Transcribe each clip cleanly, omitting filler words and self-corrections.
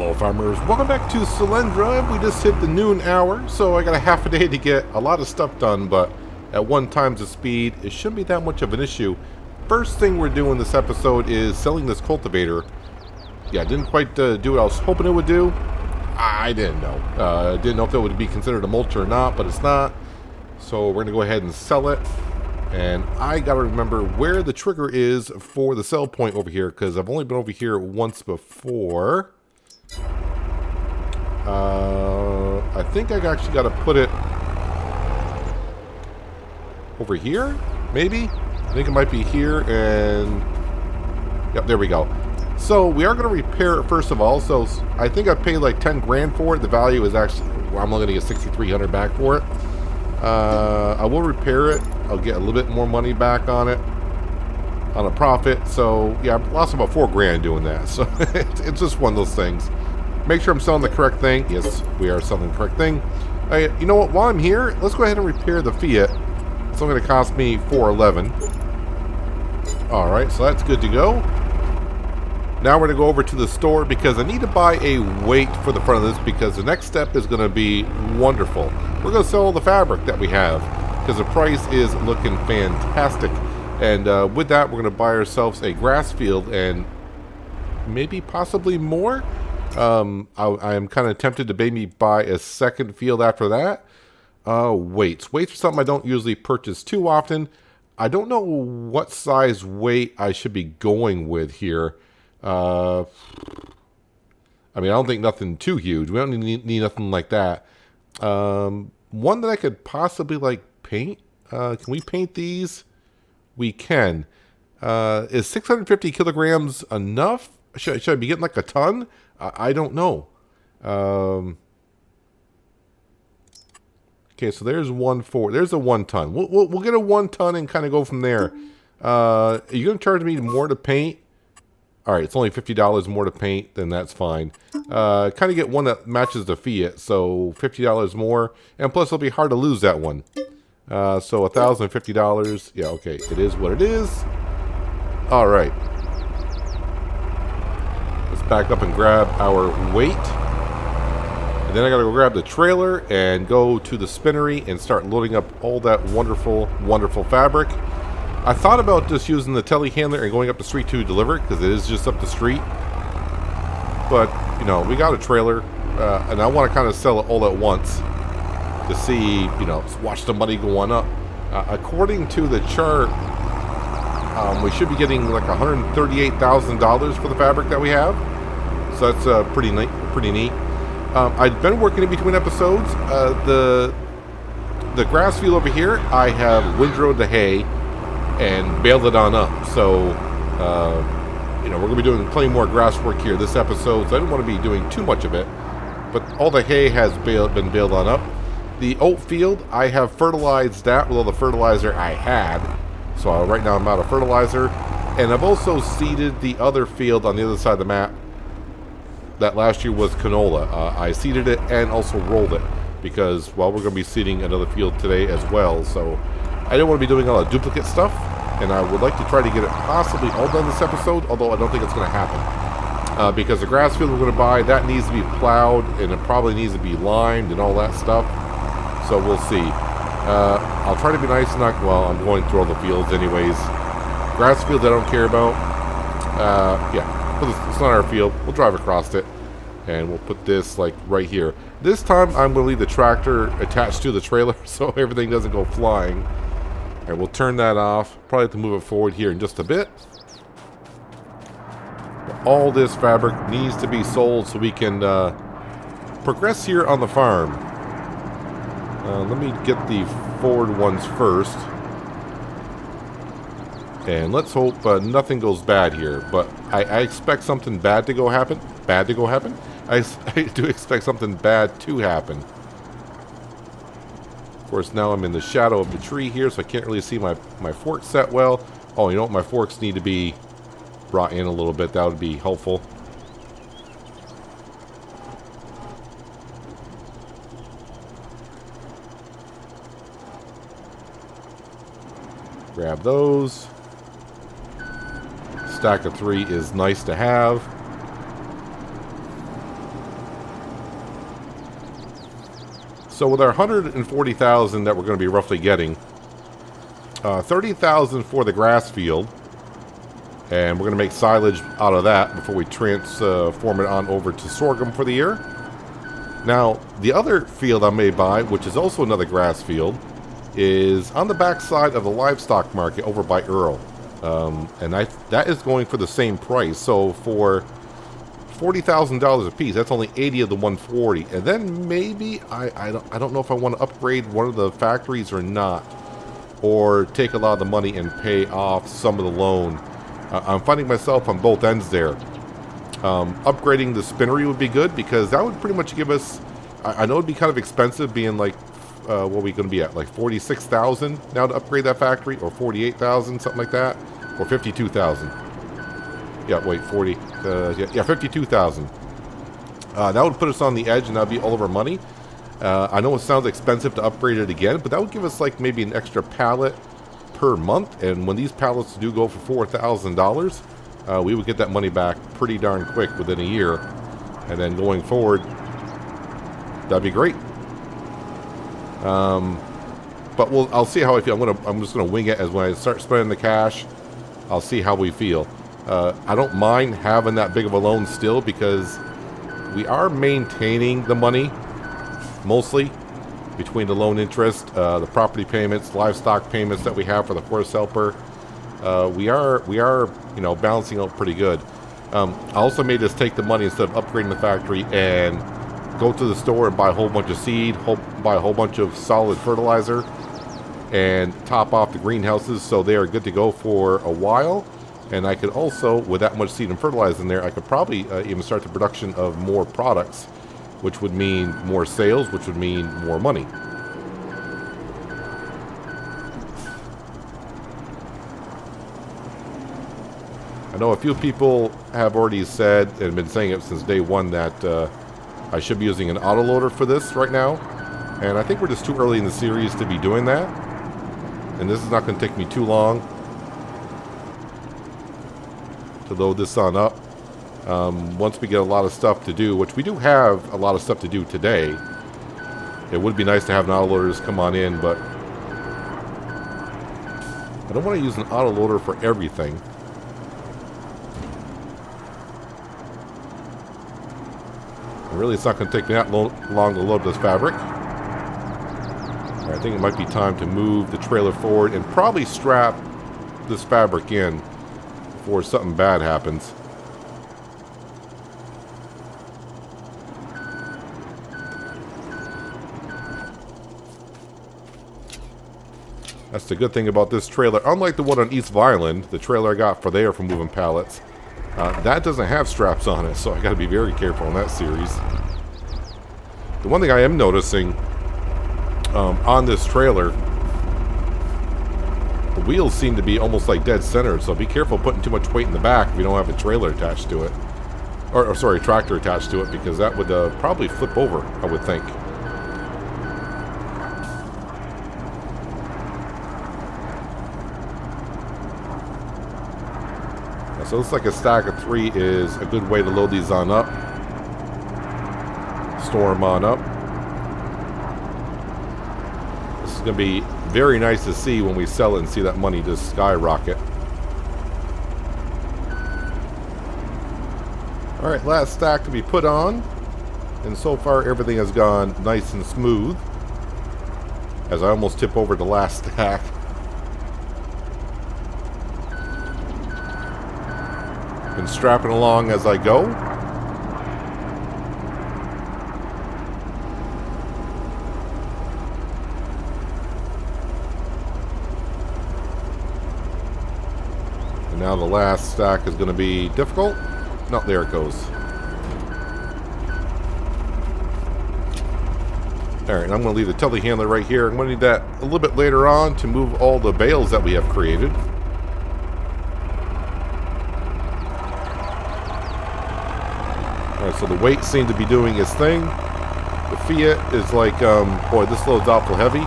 Hello farmers, welcome back to Selendra. We just hit the noon hour, so I got a half a day to get a lot of stuff done, but at 1 times the speed, it shouldn't be that much of an issue. First thing we're doing this episode is selling this cultivator. Yeah, didn't quite do what I was hoping it would do. I didn't know. Didn't know if it would be considered a mulcher or not, but it's not. So we're going to go ahead and sell it. And I got to remember where the trigger is for the sell point over here, because I've only been over here once before. I think I actually got to put it over here, maybe? I think it might be here, and yep, there we go. So we are going to repair it first of all. So I think I paid like 10 grand for it. The value is actually, well, I'm only going to get 6,300 back for it. I will repair it. I'll get a little bit more money back on it, on a profit. So yeah, I lost about 4 grand doing that. So it's just one of those things. Make sure I'm selling the correct thing. Yes, we are selling the correct thing. You know what? While I'm here, let's go ahead and repair the Fiat. It's only going to cost me $411. All right, so that's good to go. Now we're going to go over to the store because I need to buy a weight for the front of this because the next step is going to be wonderful. We're going to sell all the fabric that we have because the price is looking fantastic. And with that, we're going to buy ourselves a grass field and maybe possibly more. I am kind of tempted to maybe buy a second field after that. Weights. Weights are something I don't usually purchase too often. I don't know what size weight I should be going with here. I mean, I don't think nothing too huge. We don't need nothing like that. One that I could possibly like paint. Can we paint these? We can. Is 650 kilograms enough? Should I be getting like a ton? I don't know. Okay, so there's there's a 1 ton. We'll get a 1 ton and kind of go from there. Are you going to charge me more to paint? All right, it's only $50 more to paint, then that's fine. Kind of get one that matches the Fiat, so $50 more, and plus it'll be hard to lose that one. So $1,050. Yeah, okay, it is what it is. All right. Let's back up and grab our weight. And then I gotta go grab the trailer and go to the spinnery and start loading up all that wonderful, wonderful fabric. I thought about just using the telehandler and going up the street to deliver it because it is just up the street. But, you know, we got a trailer and I want to kind of sell it all at once to see, you know, watch the money go on up. According to the chart, we should be getting like $138,000 for the fabric that we have. So that's pretty neat. I've been working in between episodes. The grass field over here, I have windrowed the hay and baled it on up. So, you know, we're going to be doing plenty more grass work here this episode. So I don't want to be doing too much of it. But all the hay has been baled on up. The oat field, I have fertilized that with all the fertilizer I had. So right now I'm out of fertilizer. And I've also seeded the other field on the other side of the map. That last year was canola. I seeded it and also rolled it. Because, well, we're going to be seeding another field today as well. So I don't want to be doing a lot of duplicate stuff. And I would like to try to get it possibly all done this episode. Although I don't think it's going to happen. Because the grass field we're going to buy, that needs to be plowed. And it probably needs to be limed and all that stuff. So we'll see. I'll try to be nice and not... Well, I'm going through all the fields anyways. Grass fields I don't care about. Yeah. It's not our field. We'll drive across it. And we'll put this like right here. This time I'm going to leave the tractor attached to the trailer so everything doesn't go flying. And we'll turn that off. Probably have to move it forward here in just a bit. But all this fabric needs to be sold so we can progress here on the farm. Let me get the forward ones first. And let's hope nothing goes bad here. But I expect something bad to go happen. I do expect something bad to happen. Of course, now I'm in the shadow of the tree here, so I can't really see my fork set well. Oh, you know what? My forks need to be brought in a little bit. That would be helpful. Grab those. Stack of 3 is nice to have. So with our 140,000 that we're going to be roughly getting, 30,000 for the grass field, and we're going to make silage out of that before we transform it on over to sorghum for the year. Now, the other field I may buy, which is also another grass field, is on the backside of the livestock market over by Earl. And that is going for the same price. So for $40,000 a piece, that's only 80 of the 140. And then maybe I don't know if I want to upgrade one of the factories or not, or take a lot of the money and pay off some of the loan. I'm finding myself on both ends there. Upgrading the spinnery would be good, because that would pretty much give us, I know it'd be kind of expensive, being like, what are we going to be at, like 46,000 now to upgrade that factory, or 48,000, something like that, or 52,000. Yeah, wait, 40, yeah, 52,000. That would put us on the edge, and that'd be all of our money. I know it sounds expensive to upgrade it again, but that would give us like maybe an extra pallet per month, and when these pallets do go for $4,000, we would get that money back pretty darn quick within a year, and then going forward, that'd be great. But I'll see how I feel. I'm just gonna wing it as when I start spending the cash. I'll see how we feel. I don't mind having that big of a loan still, because we are maintaining the money mostly between the loan interest, the property payments, livestock payments that we have for the horse helper. We are balancing out pretty good. I also made us take the money, instead of upgrading the factory, and go to the store and buy a whole bunch of seed, buy a whole bunch of solid fertilizer, and top off the greenhouses so they are good to go for a while. And I could also, with that much seed and fertilizer in there, I could probably even start the production of more products, which would mean more sales, which would mean more money. I know a few people have already said, and been saying it since day one, that I should be using an autoloader for this right now. And I think we're just too early in the series to be doing that. And this is not going to take me too long to load this on up. Once we get a lot of stuff to do, which we do have a lot of stuff to do today, it would be nice to have an autoloader just come on in, but I don't want to use an autoloader for everything. And really, it's not going to take me that long to load this fabric. I think it might be time to move the trailer forward and probably strap this fabric in before something bad happens. That's the good thing about this trailer. Unlike the one on East Violin, the trailer I got for there for moving pallets, that doesn't have straps on it, so I got to be very careful in that series. The one thing I am noticing on this trailer, the wheels seem to be almost like dead center, so be careful putting too much weight in the back if you don't have a trailer attached to it. Or sorry, tractor attached to it, because that would probably flip over, I would think. So it looks like a stack of 3 is a good way to load these on up. Store them on up. This is going to be very nice to see when we sell it and see that money just skyrocket. Alright, last stack to be put on. And so far everything has gone nice and smooth. As I almost tip over the last stack. Been strapping along as I go. And now the last stack is going to be difficult. No, there it goes. Alright, and I'm going to leave the telehandler right here. I'm going to need that a little bit later on to move all the bales that we have created. Alright, so the weight seemed to be doing its thing. The Fiat is like, boy, this load's awful heavy.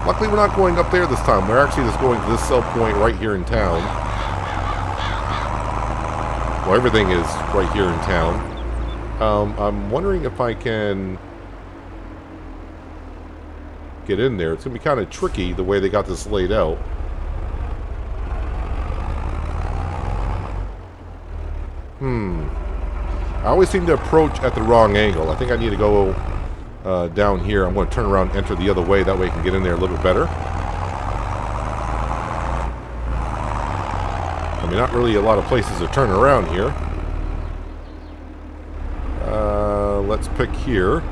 Luckily, we're not going up there this time. We're actually just going to this sell point right here in town. Well, everything is right here in town. I'm wondering if I can get in there. It's going to be kind of tricky the way they got this laid out. I always seem to approach at the wrong angle. I think I need to go down here. I'm going to turn around and enter the other way. That way I can get in there a little bit better. I mean, not really a lot of places to turn around here. Let's pick here.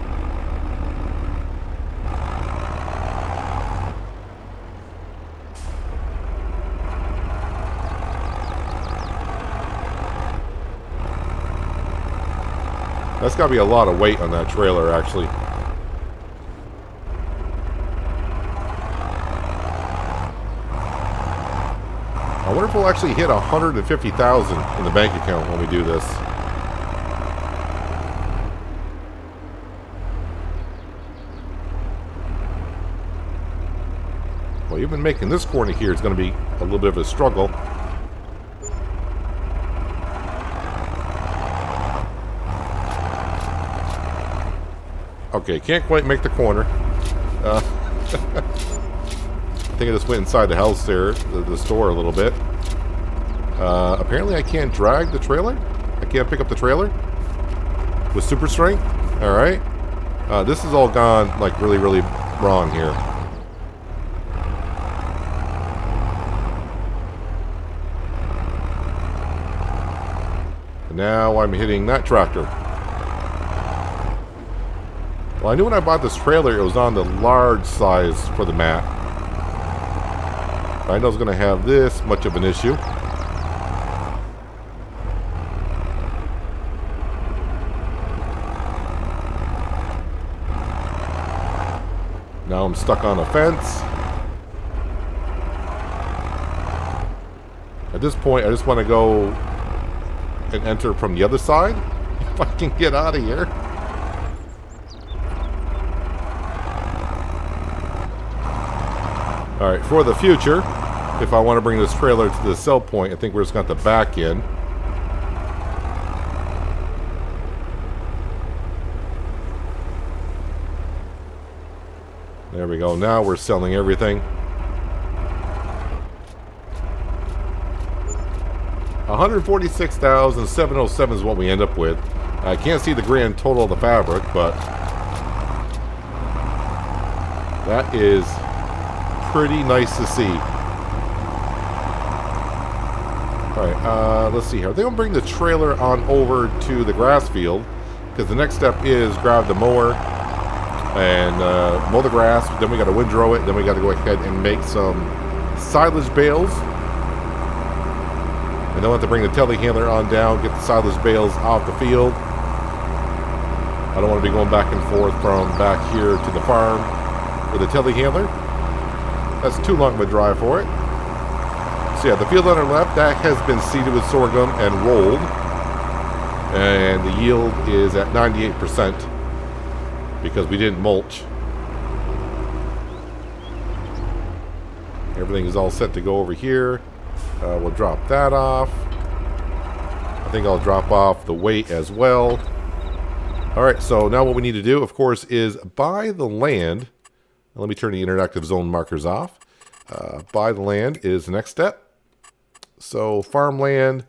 That's got to be a lot of weight on that trailer, actually. I wonder if we'll actually hit 150,000 in the bank account when we do this. Well, even making this corner here is going to be a little bit of a struggle. Okay, can't quite make the corner. I think I just went inside the house there, the store a little bit. Apparently I can't drag the trailer. I can't pick up the trailer with super strength. Alright. This has all gone like really, really wrong here. And now I'm hitting that tractor. Well, I knew when I bought this trailer it was on the large size for the mat. I know it's going to have this much of an issue. Now I'm stuck on a fence. At this point, I just want to go and enter from the other side. If I can get out of here. Alright, for the future, if I want to bring this trailer to the sell point, I think we're just going to have to back in. There we go. Now we're selling everything. 146,707 is what we end up with. I can't see the grand total of the fabric, but that is pretty nice to see. Alright, let's see here. I think I'll bring the trailer on over to the grass field, because the next step is grab the mower and mow the grass. Then we got to windrow it. Then we got to go ahead and make some silage bales. And then we'll have to bring the telehandler on down, get the silage bales off the field. I don't want to be going back and forth from back here to the farm with the telehandler. That's too long of a drive for it. So yeah, the field on our left, that has been seeded with sorghum and rolled. And the yield is at 98% because we didn't mulch. Everything is all set to go over here. We'll drop that off. I think I'll drop off the weight as well. Alright, so now what we need to do, of course, is buy the land. Let me turn the interactive zone markers off. Buy the land is the next step. So farmland,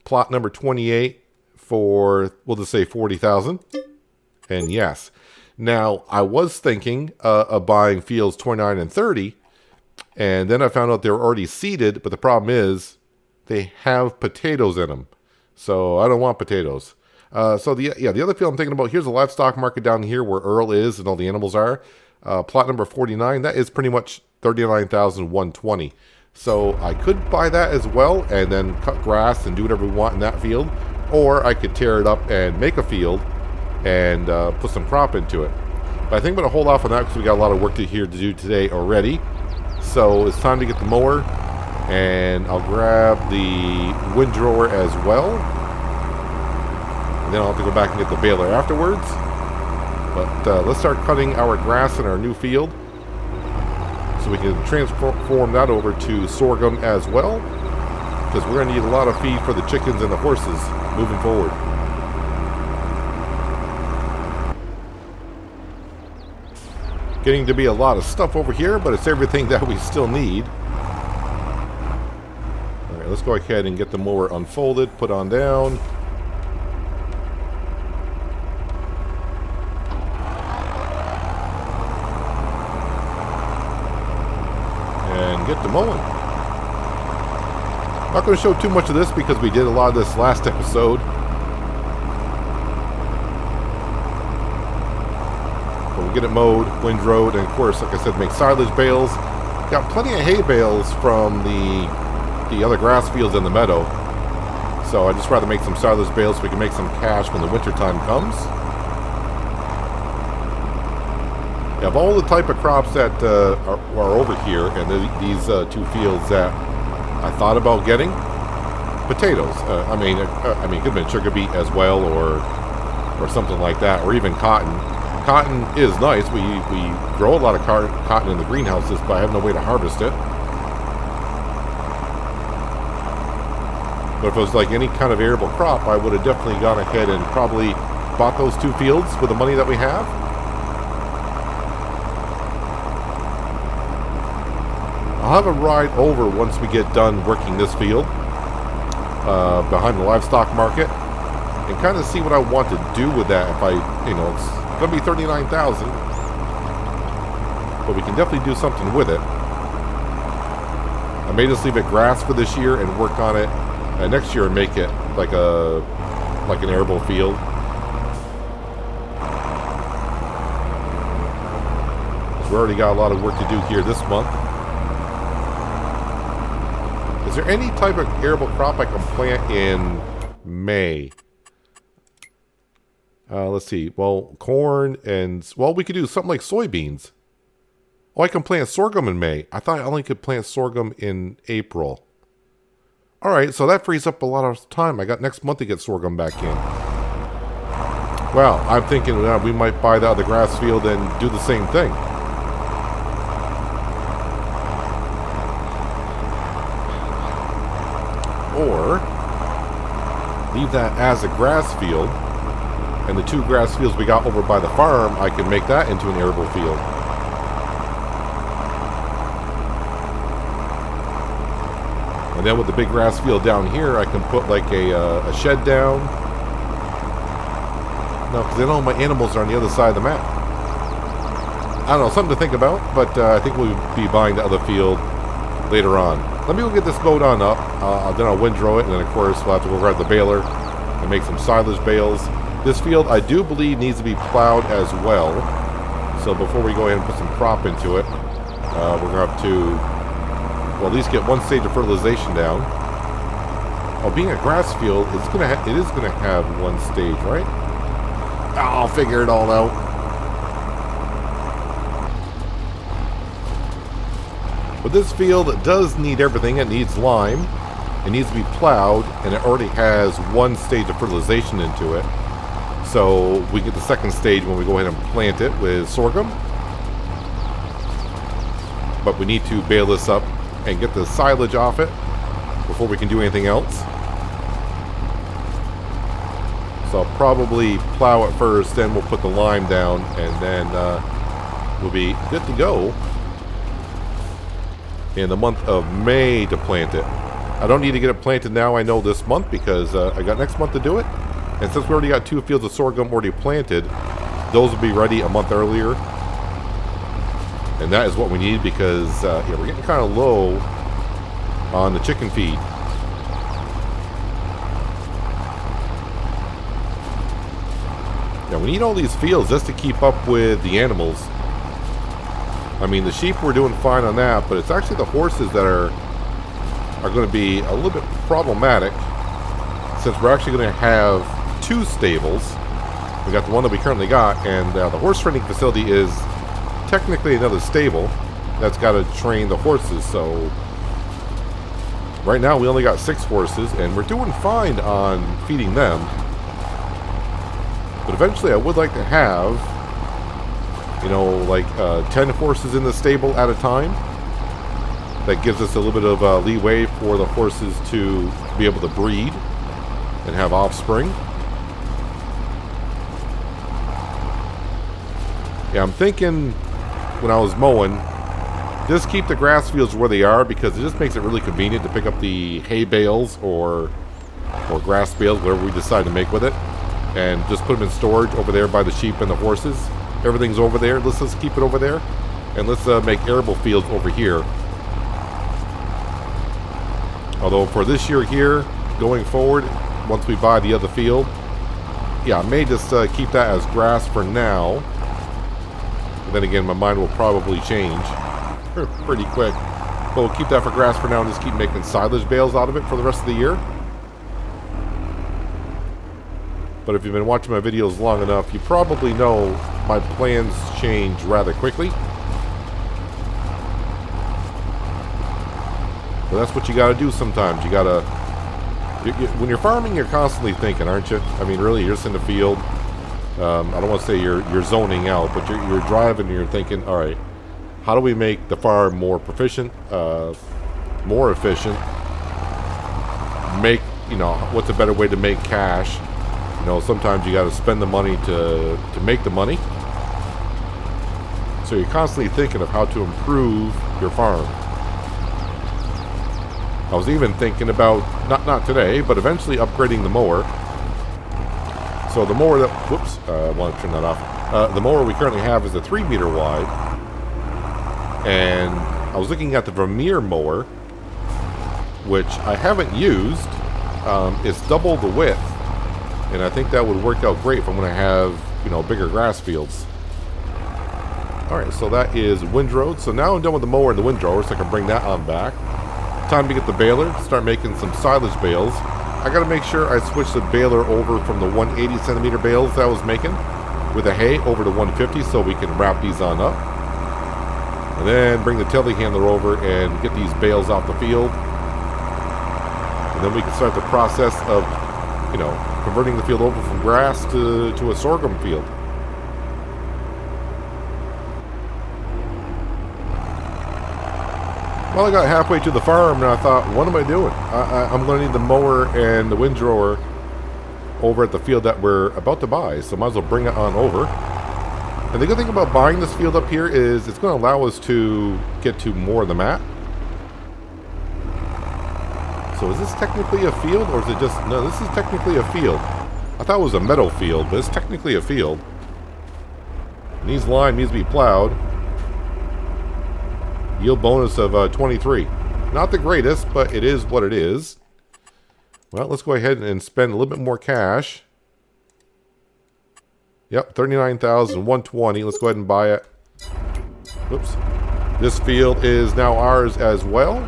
plot number 28 for, we'll just say 40,000. And yes. Now, I was thinking of buying fields 29 and 30. And then I found out they were already seeded. But the problem is they have potatoes in them. So I don't want potatoes. So the other field I'm thinking about, here's the livestock market down here where Earl is and all the animals are. Plot number 49, that is pretty much 39,120. So I could buy that as well and then cut grass and do whatever we want in that field. Or I could tear it up and make a field and put some crop into it. But I think I'm going to hold off on that because we got a lot of work here to do today already. So it's time to get the mower, and I'll grab the windrower as well. And then I'll have to go back and get the baler afterwards. But let's start cutting our grass in our new field so we can transform that over to sorghum as well, because we're going to need a lot of feed for the chickens and the horses moving forward. Getting to be a lot of stuff over here, but it's everything that we still need. Alright, let's go ahead and get the mower unfolded, put on down. And get to mowing. Not going to show too much of this because we did a lot of this last episode. But we'll get it mowed, windrowed, and of course, like I said, make silage bales. Got plenty of hay bales from the other grass fields in the meadow. So I'd just rather make some silage bales so we can make some cash when the winter time comes. Of all the type of crops that are over here, and these two fields that I thought about getting, potatoes. I mean, it could have been sugar beet as well, or something like that, or even cotton. Cotton is nice. We grow a lot of cotton in the greenhouses, but I have no way to harvest it. But if it was like any kind of arable crop, I would have definitely gone ahead and probably bought those two fields with the money that we have. I'll have a ride over once we get done working this field behind the livestock market and kind of see what I want to do with that. If it's going to be $39,000, but we can definitely do something with it. I may just leave it grass for this year and work on it next year and make it like an arable field. We already got a lot of work to do here this month. Is there any type of arable crop I can plant in May? Let's see. Well, corn and... Well, we could do something like soybeans. Oh, I can plant sorghum in May. I thought I only could plant sorghum in April. Alright, so that frees up a lot of time. I got next month to get sorghum back in. Well, I'm thinking we might buy the other grass field and do the same thing. Or leave that as a grass field, and the two grass fields we got over by the farm, I can make that into an arable field. And then with the big grass field down here, I can put like a shed down. No, because I know my animals are on the other side of the map. I don't know, something to think about, but I think we'll be buying the other field later on. Let me go get this mowed on up, then I'll windrow it, and then of course we'll have to go grab the baler and make some silage bales. This field, I do believe, needs to be plowed as well. So before we go ahead and put some crop into it, we're going to have to, well, at least get one stage of fertilization down. Oh, being a grass field, it is going to have one stage, right? I'll figure it all out. But this field does need everything. It needs lime, it needs to be plowed, and it already has one stage of fertilization into it. So we get the second stage when we go ahead and plant it with sorghum. But we need to bale this up and get the silage off it before we can do anything else. So I'll probably plow it first, then we'll put the lime down, and then we'll be good to go in the month of May to plant it. I don't need to get it planted now, I know, this month, because I got next month to do it. And since we already got 2 fields of sorghum already planted, those will be ready a month earlier. And that is what we need, because yeah, we're getting kind of low on the chicken feed. Now we need all these fields just to keep up with the animals. I mean, the sheep, we're doing fine on that, but it's actually the horses that are going to be a little bit problematic, since we're actually going to have 2 stables. We got the one that we currently got, and the horse training facility is technically another stable that's got to train the horses. So right now we only got 6 horses, and we're doing fine on feeding them. But eventually I would like to have, you know, like 10 horses in the stable at a time. That gives us a little bit of leeway for the horses to be able to breed and have offspring. Yeah, I'm thinking when I was mowing, just keep the grass fields where they are, because it just makes it really convenient to pick up the hay bales or grass bales, whatever we decide to make with it, and just put them in storage over there by the sheep and the horses. Everything's over there. Let's just keep it over there, and let's make arable fields over here. Although for this year here, going forward, once we buy the other field, yeah, I may just keep that as grass for now. But then again, my mind will probably change pretty quick. But we'll keep that for grass for now and just keep making silage bales out of it for the rest of the year. But if you've been watching my videos long enough, you probably know my plans change rather quickly. But that's what you got to do sometimes. You got to... when you're farming, you're constantly thinking, aren't you? I mean, really, you're just in the field. I don't want to say you're zoning out, but you're driving and you're thinking, all right, how do we make the farm more proficient, more efficient? Make, what's a better way to make cash? Sometimes you got to spend the money to make the money. So you're constantly thinking of how to improve your farm. I was even thinking about, not today, but eventually upgrading the mower. So the mower that, whoops, I want to turn that off. The mower we currently have is a 3 meter wide. And I was looking at the Vermeer mower, which I haven't used. It's double the width. And I think that would work out great if I'm going to have, bigger grass fields. Alright, so that is windrow. So now I'm done with the mower and the windrower, so I can bring that on back. Time to get the baler, start making some silage bales. I got to make sure I switch the baler over from the 180 centimeter bales that I was making with the hay over to 150 so we can wrap these on up. And then bring the telehandler over and get these bales off the field. And then we can start the process of, converting the field over from grass to a sorghum field. Well, I got halfway to the farm and I thought, what am I doing? I'm going to need the mower and the windrower over at the field that we're about to buy, so might as well bring it on over. And the good thing about buying this field up here is it's going to allow us to get to more of the map. So is this technically a field, or is it just... No, this is technically a field. I thought it was a meadow field, but it's technically a field. It needs lime, needs to be plowed. Yield bonus of 23. Not the greatest, but it is what it is. Well, let's go ahead and spend a little bit more cash. Yep, 39,120. Let's go ahead and buy it. Whoops. This field is now ours as well.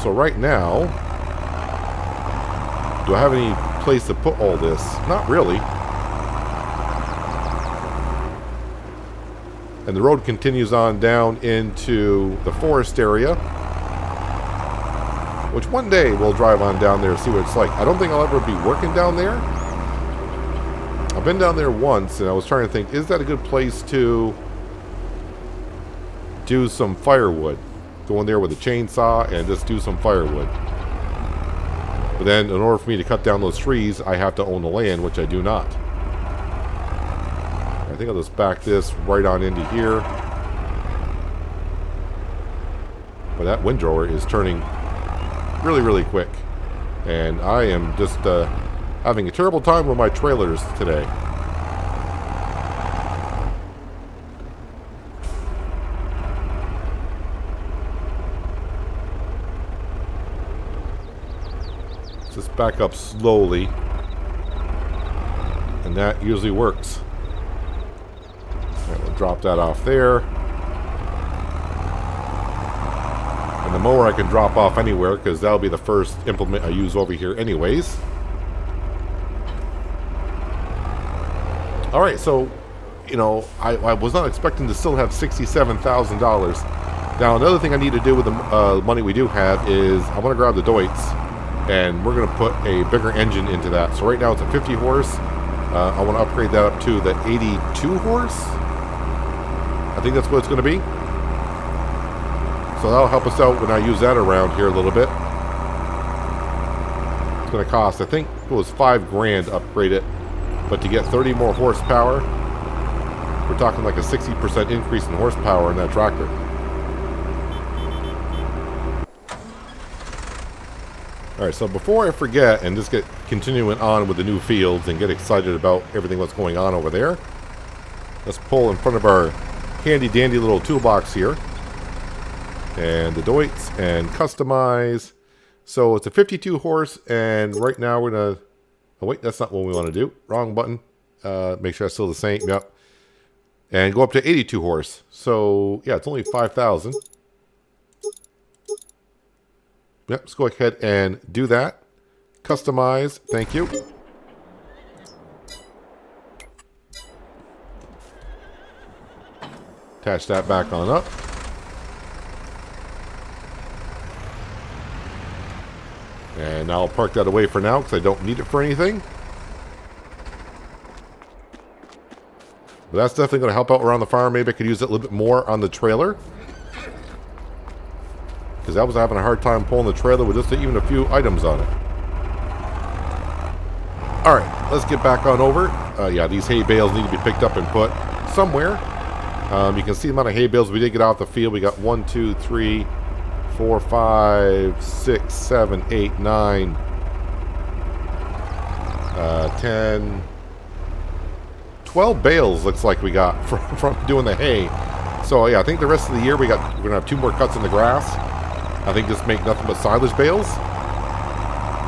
So right now, do I have any place to put all this? Not really. And the road continues on down into the forest area, which one day we'll drive on down there and see what it's like. I don't think I'll ever be working down there. I've been down there once, and I was trying to think, is that a good place to do some firewood? Go in there with a chainsaw and just do some firewood. But then, in order for me to cut down those trees, I have to own the land, which I do not. I think I'll just back this right on into here. But that windrower is turning really, really quick. And I am just having a terrible time with my trailers today. Just back up slowly, and that usually works. Alright, we'll drop that off there. And the mower I can drop off anywhere, because that'll be the first implement I use over here anyways. Alright, so, I was not expecting to still have $67,000. Now, another thing I need to do with the money we do have is, I want to grab the Deutz. And we're going to put a bigger engine into that. So right now it's a 50 horse. I want to upgrade that up to the 82 horse. I think that's what it's going to be. So that'll help us out when I use that around here a little bit. It's going to cost, I think it was $5,000 to upgrade it. But to get 30 more horsepower, We're talking like a 60% increase in horsepower in that tractor. Alright, so before I forget and just get continuing on with the new fields and get excited about everything that's going on over there, let's pull in front of our handy dandy little toolbox here. And the Deutz and customize. So it's a 52 horse, and right now we're gonna... Oh wait, that's not what we want to do. Wrong button. Make sure that's still the same. Yep. And go up to 82 horse. So yeah, it's only 5,000. Yep, let's go ahead and do that. Customize. Thank you. Attach that back on up. And I'll park that away for now because I don't need it for anything. But that's definitely going to help out around the farm. Maybe I could use it a little bit more on the trailer. Because I was having a hard time pulling the trailer with just even a few items on it. Alright, let's get back on over. Yeah, these hay bales need to be picked up and put somewhere. You can see the amount of hay bales we did get out the field. We got 1, 2, 3, 4, 5, 6, 7, 8, 9, 10, 12 bales looks like we got from doing the hay. So yeah, I think the rest of the year we're gonna have 2 more cuts in the grass. I think just make nothing but silage bales,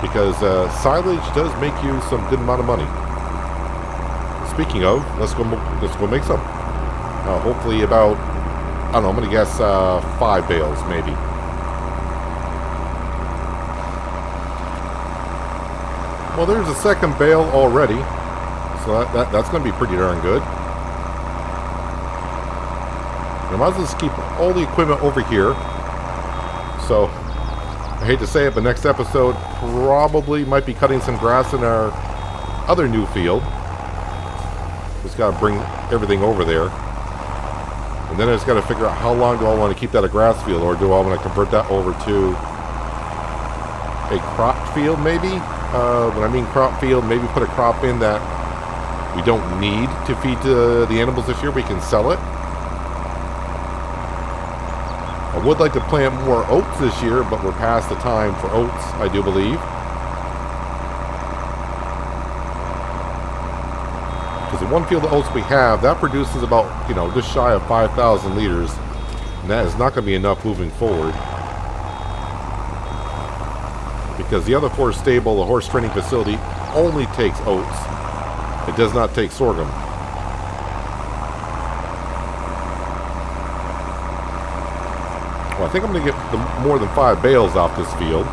because silage does make you some good amount of money. Speaking of, let's go make some. Hopefully about, I don't know, I'm gonna guess 5 bales maybe. Well, there's a second bale already, so that's going to be pretty darn good. I might as well just keep all the equipment over here. So, I hate to say it, but next episode probably might be cutting some grass in our other new field. Just got to bring everything over there. And then I just got to figure out how long do I want to keep that a grass field, or do I want to convert that over to a crop field maybe? When I mean crop field, maybe put a crop in that we don't need to feed the animals this year. We can sell it. I would like to plant more oats this year, but we're past the time for oats, I do believe. Because the one field of oats we have, that produces about, just shy of 5,000 liters. And that is not going to be enough moving forward. Because the other horse stable, the horse training facility, only takes oats. It does not take sorghum. Well, I think I'm going to get more than 5 bales off this field.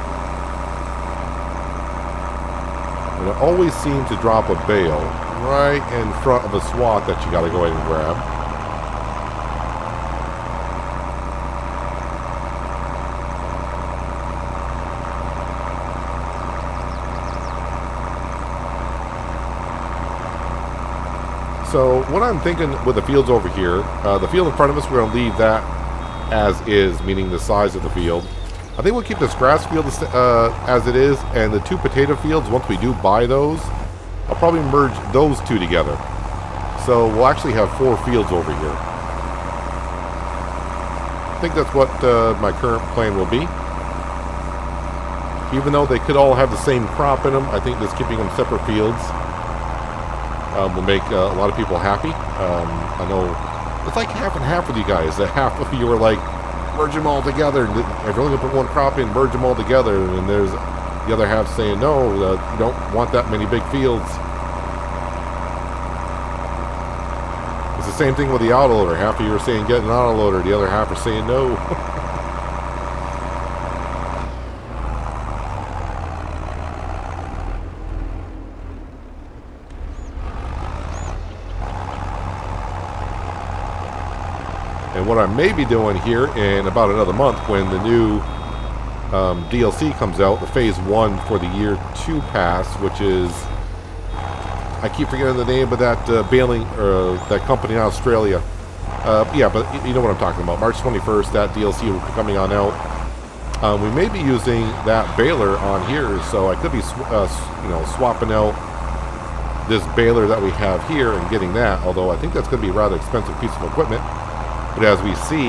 And I always seem to drop a bale right in front of a swath that you got to go ahead and grab. So what I'm thinking with the fields over here, the field in front of us, we're going to leave that as is, meaning the size of the field. I think we'll keep this grass field as it is, and the 2 potato fields, once we do buy those, I'll probably merge those 2 together. So we'll actually have 4 fields over here. I think that's what my current plan will be. Even though they could all have the same crop in them, I think just keeping them separate fields will make a lot of people happy. I know it's like half and half with you guys. Half of you are like, merge them all together. If you're only going to put one crop in, merge them all together. And there's the other half saying, no, you don't want that many big fields. It's the same thing with the autoloader. Half of you are saying get an autoloader. The other half are saying no. And what I may be doing here in about another month, when the new DLC comes out, the Phase 1 for the Year 2 pass, which is, I keep forgetting the name of that baling, or that company in Australia. Yeah, but you know what I'm talking about. March 21st, that DLC will be coming on out. We may be using that baler on here, so I could be, swapping out this baler that we have here and getting that, although I think that's going to be a rather expensive piece of equipment. But as we see,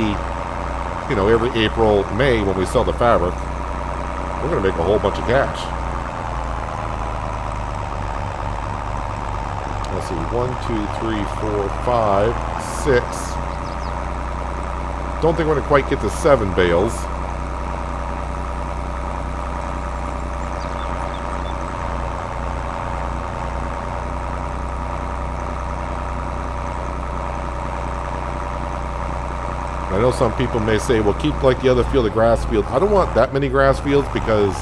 you know, every April, May, when we sell the fabric, we're going to make a whole bunch of cash. Let's see, 1, 2, 3, 4, 5, 6. Don't think we're going to quite get to 7 bales. I know some people may say, well, keep like the other field, the grass field. I don't want that many grass fields because,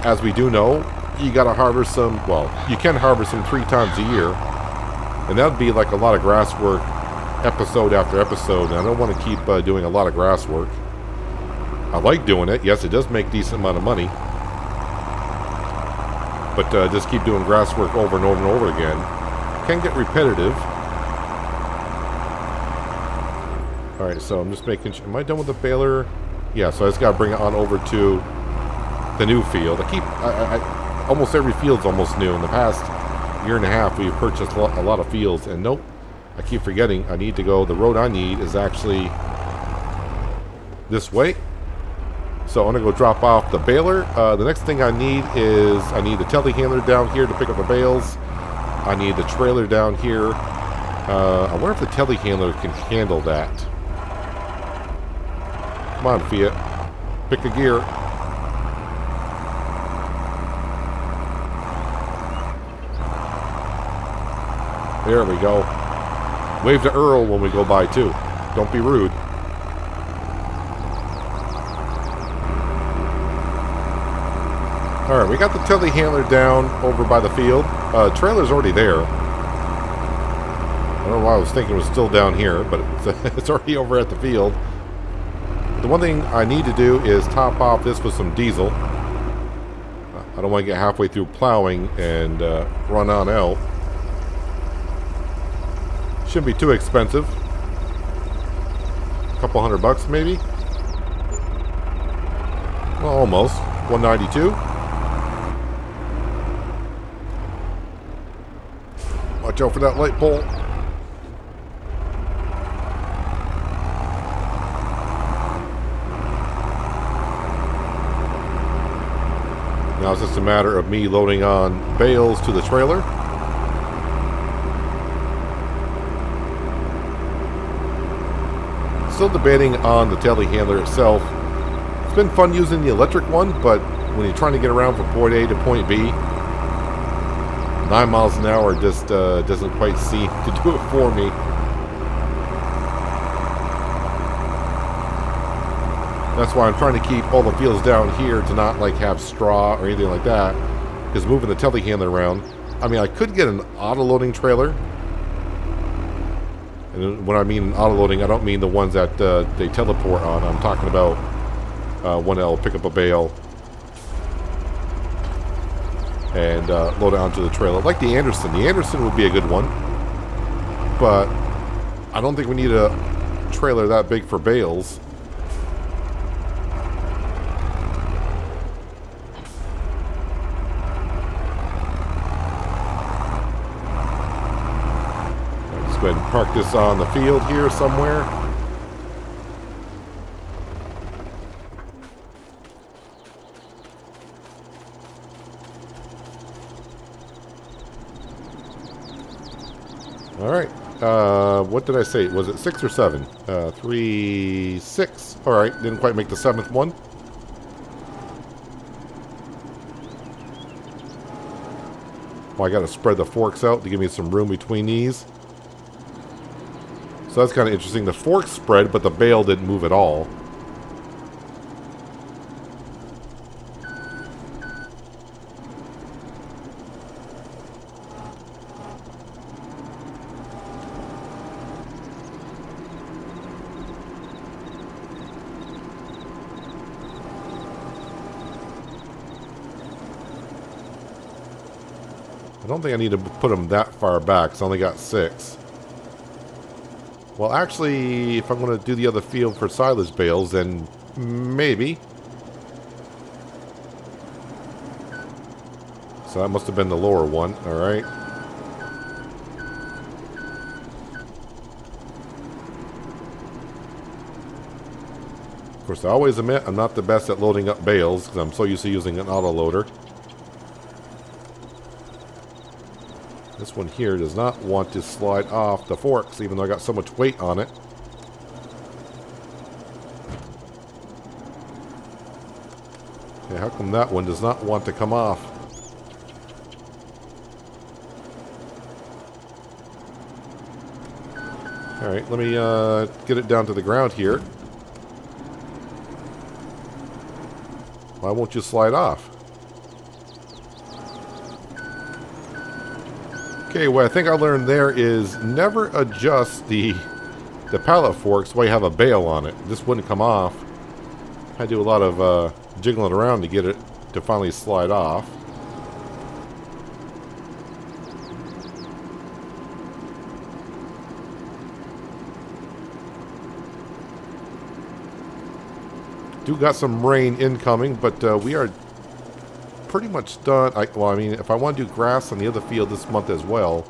as we do know, you got to harvest them. Well, you can harvest them 3 times a year. And that would be like a lot of grass work episode after episode. And I don't want to keep doing a lot of grass work. I like doing it. Yes, it does make a decent amount of money. But just keep doing grass work over and over and over again can get repetitive. Alright, so I'm just making sure. Am I done with the baler? Yeah, so I just got to bring it on over to the new field. Almost every field's almost new. In the past year and a half, we've purchased a lot of fields. And nope, I keep forgetting I need to go. The road I need is actually this way. So I'm going to go drop off the baler. The next thing I need is I need the telehandler down here to pick up the bales. I need the trailer down here. I wonder if the telehandler can handle that. Come on, Fiat. Pick a gear. There we go. Wave to Earl when we go by, too. Don't be rude. Alright, we got the telehandler down over by the field. Trailer's already there. I don't know why I was thinking it was still down here, but it's already over at the field. The one thing I need to do is top off this with some diesel. I don't want to get halfway through plowing and run on out. Shouldn't be too expensive. A couple $100 maybe. Well, almost. $192. Watch out for that light pole. Now it's just a matter of me loading on bales to the trailer. Still debating on the telehandler itself. It's been fun using the electric one, but when you're trying to get around from point A to point B, 9 miles an hour just doesn't quite seem to do it for me. That's why I'm trying to keep all the fields down here to not like have straw or anything like that. Because moving the telehandler around, I mean, I could get an auto-loading trailer. And when I mean auto-loading, I don't mean the ones that they teleport on. I'm talking about one that'll pick up a bale and load it onto the trailer. Like the Anderson. The Anderson would be a good one. But I don't think we need a trailer that big for bales. Go ahead and park this on the field here somewhere. All right. What did I say? Was it 6 or 7? 3, 6. All right. Didn't quite make the 7th one. Well, I got to spread the forks out to give me some room between these. So that's kind of interesting. The fork spread, but the bale didn't move at all. I don't think I need to put them that far back, because I only got 6. Well, actually, if I'm going to do the other field for silage bales, then maybe. So that must have been the lower one. All right. Of course, I always admit I'm not the best at loading up bales because I'm so used to using an auto loader. This one here does not want to slide off the forks, even though I got so much weight on it. Okay, how come that one does not want to come off? Alright, let me get it down to the ground here. Why won't you slide off? Okay, what I think I learned there is never adjust the pallet forks while you have a bale on it. This wouldn't come off. I do a lot of jiggling around to get it to finally slide off. Do got some rain incoming, but we are pretty much done. Well, I mean, if I want to do grass on the other field this month as well,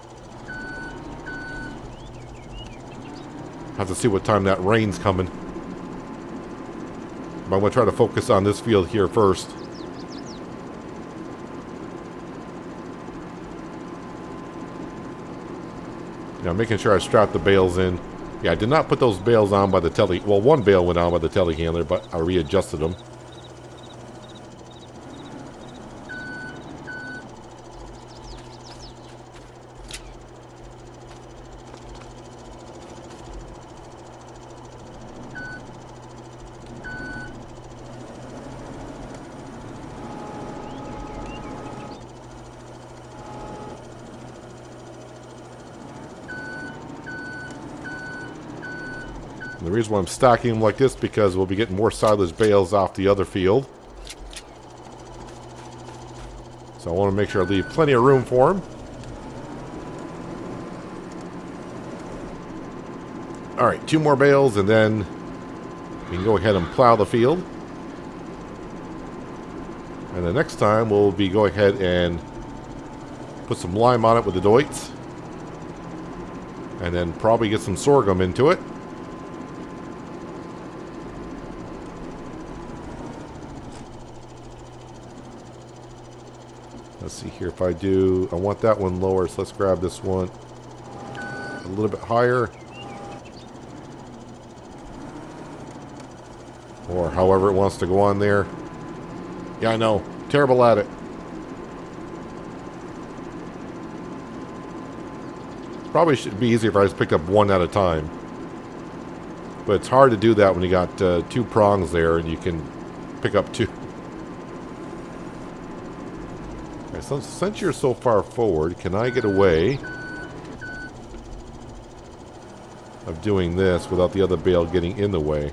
have to see what time that rain's coming. But I'm going to try to focus on this field here first. Now, making sure I strap the bales in. Yeah, I did not put those bales on by the tele... Well, one bale went on by the telehandler, but I readjusted them. And the reason why I'm stacking them like this because we'll be getting more silage bales off the other field. So I want to make sure I leave plenty of room for them. Alright, 2 more bales and then we can go ahead and plow the field. And the next time we'll be go ahead and put some lime on it with the doits. And then probably get some sorghum into it. Let's see here if I do... I want that one lower, so let's grab this one a little bit higher. Or however it wants to go on there. Yeah, I know. Terrible at it. Probably should be easier if I just picked up one at a time. But it's hard to do that when you got 2 prongs there and you can pick up 2. Okay, since you're so far forward, can I get away of doing this without the other bale getting in the way?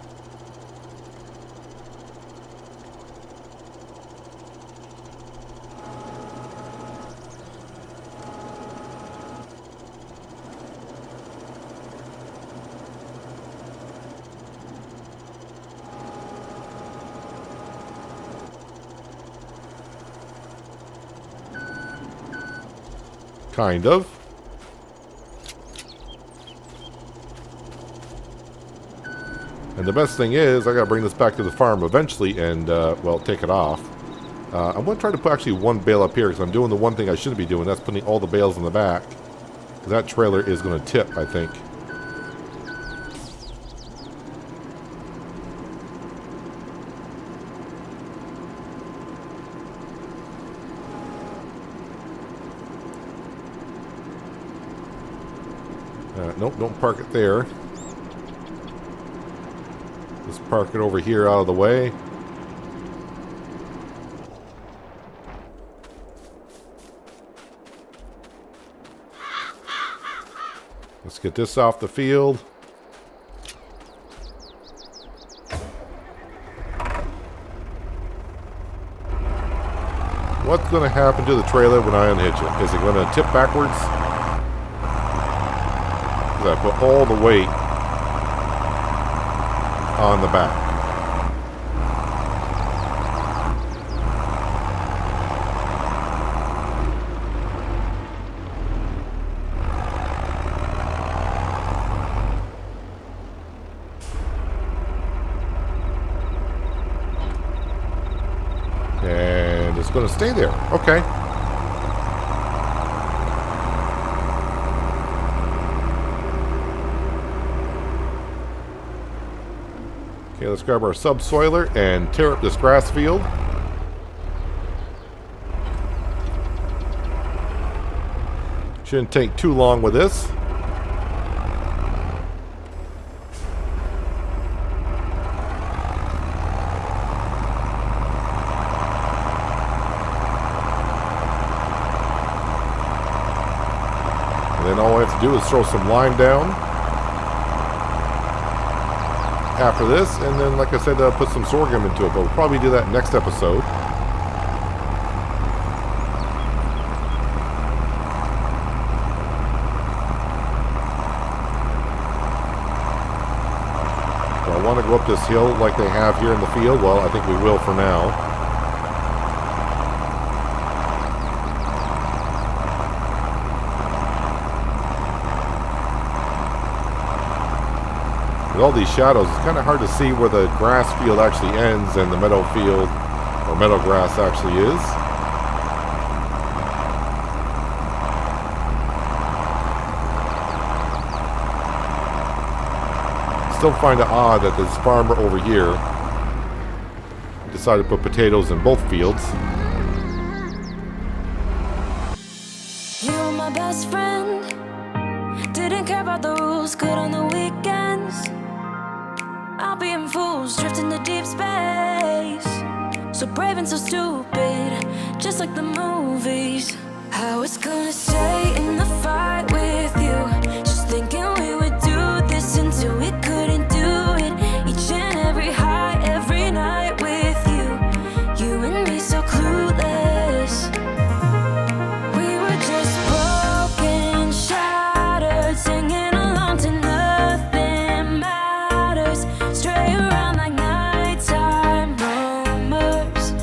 Kind of. And the best thing is, I gotta bring this back to the farm eventually and, well, take it off. I'm gonna try to put actually 1 bale up here because I'm doing the one thing I shouldn't be doing. That's putting all the bales in the back. Because that trailer is gonna tip, I think. Nope, don't park it there. Just park it over here out of the way. Let's get this off the field. What's going to happen to the trailer when I unhitch it? Is it going to tip backwards? I put all the weight on the back. And it's going to stay there. Okay. Okay, let's grab our subsoiler and tear up this grass field. Shouldn't take too long with this. And then all I have to do is throw some lime down after this, and then, like I said, put some sorghum into it, but we'll probably do that next episode. So I want to go up this hill like they have here in the field. Well, I think we will for now. With all these shadows, it's kind of hard to see where the grass field actually ends and the meadow field or meadow grass actually is. Still find it odd that this farmer over here decided to put potatoes in both fields. You were my best friend. Didn't care about the rules, good on the weekends. I'll be in fools, drifting to deep space. So brave and so stupid, just like the movies. I was gonna stay in the fight with you, just thinking we would do this until we couldn't do it. Each and every high, every night with you. You and me so clueless. We were just broken, shattered, singing along to nothing matters. Stray around like nighttime rumors.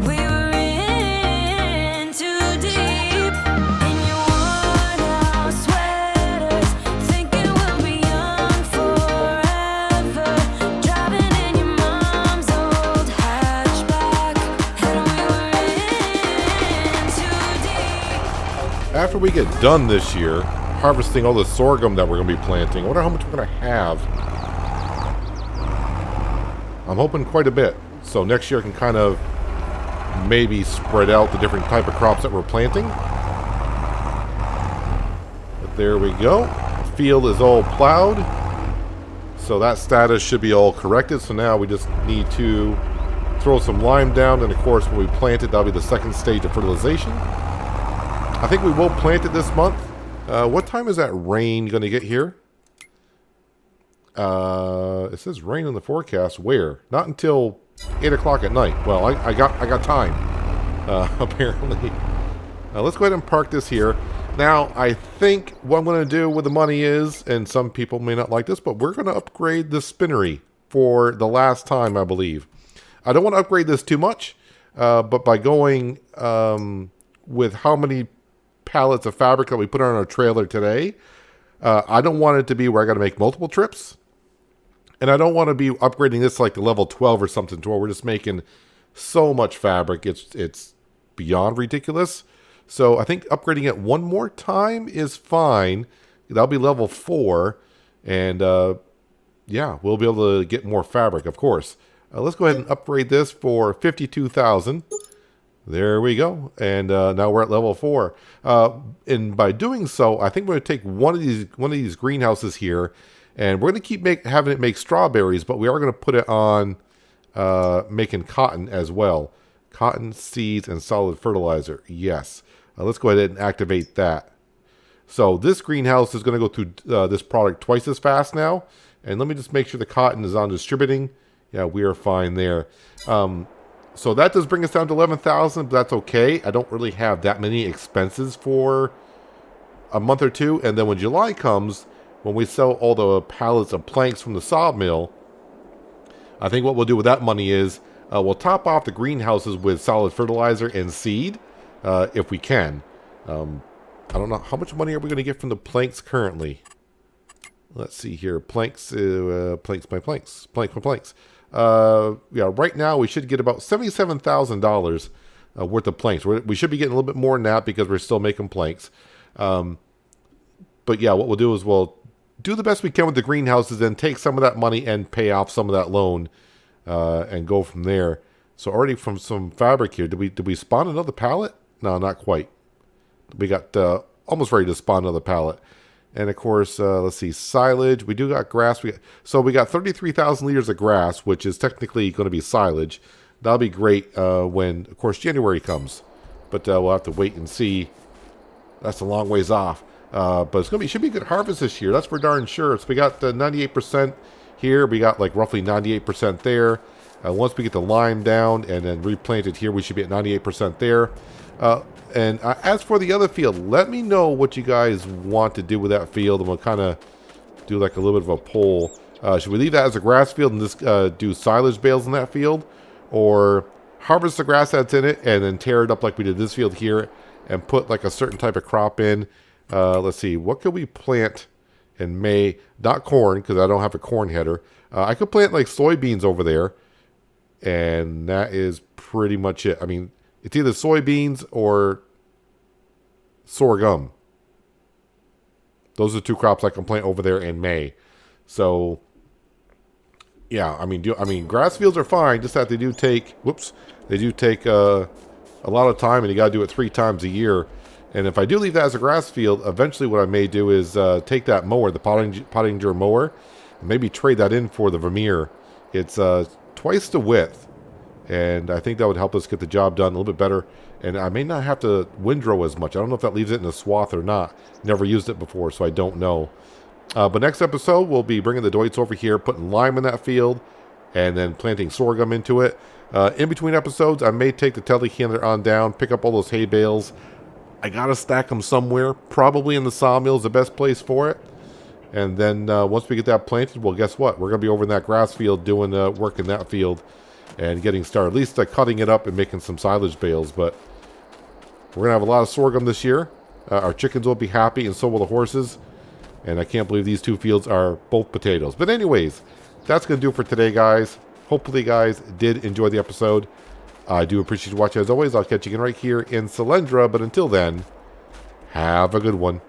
We were in too deep. In your worn out sweaters, thinking we'll be young forever. Driving in your mom's old hatchback, and we were in too deep. After we get done this year, harvesting all the sorghum that we're going to be planting, I wonder how much we're going to have. I'm hoping quite a bit. So next year I can kind of maybe spread out the different type of crops that we're planting. But there we go. The field is all plowed. So that status should be all corrected. So now we just need to throw some lime down. And of course when we plant it, that'll be the second stage of fertilization. I think we will plant it this month. What time is that rain going to get here? It says rain in the forecast. Where? Not until 8 o'clock at night. Well, I got time, apparently. Let's go ahead and park this here. Now, I think what I'm going to do with the money is, and some people may not like this, but we're going to upgrade the spinnery for the last time, I believe. I don't want to upgrade this too much, but by going with how many pallets of fabric that we put on our trailer today, I don't want it to be where I got to make multiple trips. And I don't want to be upgrading this like to level 12 or something to where we're just making so much fabric. It's beyond ridiculous. So I think upgrading it one more time is fine. That'll be level 4. And yeah, we'll be able to get more fabric, of course. Let's go ahead and upgrade this for 52,000. There we go. And now we're at level 4. And by doing so, I think we're going to take one of these greenhouses here, and we're going to keep having it make strawberries, but we are going to put it on making cotton as well. Cotton, seeds, and solid fertilizer. Yes. Let's go ahead and activate that. So this greenhouse is going to go through this product twice as fast now. And let me just make sure the cotton is on distributing. Yeah, we are fine there. So that does bring us down to 11,000, but that's okay. I don't really have that many expenses for a month or two. And then when July comes, when we sell all the pallets of planks from the sawmill, I think what we'll do with that money is we'll top off the greenhouses with solid fertilizer and seed, if we can. I don't know. How much money are we going to get from the planks currently? Let's see here. Planks by planks. Yeah, right now we should get about $77,000 worth of planks. We should be getting a little bit more than that because we're still making planks. But yeah, what we'll do is we'll do the best we can with the greenhouses and take some of that money and pay off some of that loan and go from there. So already from some fabric here, did we spawn another pallet? No, not quite. We got almost ready to spawn another pallet. And of course, let's see, silage. We do got grass. So we got 33,000 liters of grass, which is technically going to be silage. That'll be great when, of course, January comes. But we'll have to wait and see. That's a long ways off. But it's gonna be should be a good harvest this year. That's for darn sure. So we got 98% here. We got like roughly 98% there. Once we get the lime down and then replant it here, we should be at 98% there. And as for the other field, let me know what you guys want to do with that field, and we'll kind of do like a little bit of a poll. Should we leave that as a grass field and just do silage bales in that field, or harvest the grass that's in it and then tear it up like we did this field here and put like a certain type of crop in? Let's see, what could we plant in May? Not corn, because I don't have a corn header. I could plant like soybeans over there, and that is pretty much it. I mean, it's either soybeans or sorghum. Those are two crops I can plant over there in May. So, yeah, I mean, grass fields are fine, just that they do take, a lot of time, and you got to do it 3 times a year. And if I do leave that as a grass field, eventually what I may do is take that mower, the Pottinger mower, and maybe trade that in for the Vermeer. It's twice the width, and I think that would help us get the job done a little bit better. And I may not have to windrow as much. I don't know if that leaves it in a swath or not. Never used it before, so I don't know. But next episode, we'll be bringing the Deutz over here, putting lime in that field, and then planting sorghum into it. In between episodes, I may take the telehandler on down, pick up all those hay bales. I gotta stack them somewhere. Probably in the sawmill is the best place for it. And then once we get that planted, well, guess what? We're gonna be over in that grass field doing work in that field and getting started. At least cutting it up and making some silage bales. But we're gonna have a lot of sorghum this year. Our chickens will be happy, and so will the horses. And I can't believe these 2 fields are both potatoes. But anyways, that's gonna do it for today, guys. Hopefully, you guys did enjoy the episode. I do appreciate you watching as always. I'll catch you again right here in Selendra. But until then, have a good one.